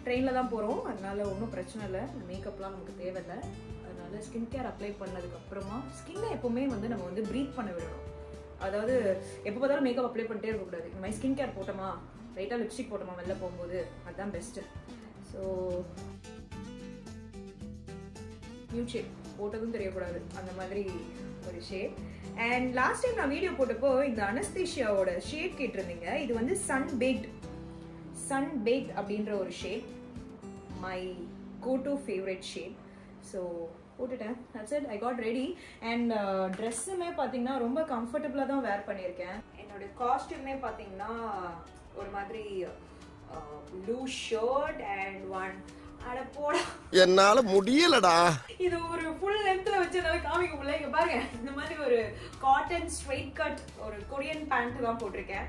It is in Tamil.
ட்ரெயினில் தான் போகிறோம், அதனால ஒன்றும் பிரச்சனை இல்லை. மேக்கப்லாம் நமக்கு தேவையில்லை. அதனால ஸ்கின் கேர் அப்ளை பண்ணதுக்கப்புறமா ஸ்கின்னை எப்போவுமே வந்து நம்ம வந்து ப்ரீத் பண்ண விடணும். அதாவது எப்போ பார்த்தாலும் மேக்கப் அப்ளை பண்ணிட்டே இருக்கக்கூடாது. இந்த மாதிரி ஸ்கின் கேர் போட்டோமா, லைட்டாக லிப்ஸ்டிக் போட்டோமா வெளில போகும்போது, அதுதான் பெஸ்ட்டு. ஸோ நியூ ஷேட் போட்டதும் தெரியக்கூடாது, அந்த மாதிரி ஒரு ஷேட். அண்ட் லாஸ்ட் டைம் நான் வீடியோ போட்டப்போ இந்த அனஸ்தீஷியாவோட ஷேட் கேட்டிருந்தீங்க. இது வந்து சன் பேக்ட் அப்படின்ற ஒரு shade, my go to favourite shade. So போட்டுட்டேன். That's it, I got ready. And ட்ரெஸ்ஸுமே பார்த்தீங்கன்னா ரொம்ப கம்ஃபர்டபுளாக தான் வேர் பண்ணியிருக்கேன். என்னோட காஸ்டியூமே பார்த்தீங்கன்னா ஒரு மாதிரி ப்ளூ ஷர்ட் அண்ட் ஒன் அட போடா என்னால முடியலடா. இது ஒரு ஃபுல் லென்த்ல வச்சு என்னால காமிக்க முடியல. இங்க பாருங்க, இந்த மாதிரி ஒரு காட்டன் ஸ்ட்ரைட் கட் ஒரு கொரியன் பேண்ட் தான் போட்டிருக்கேன்.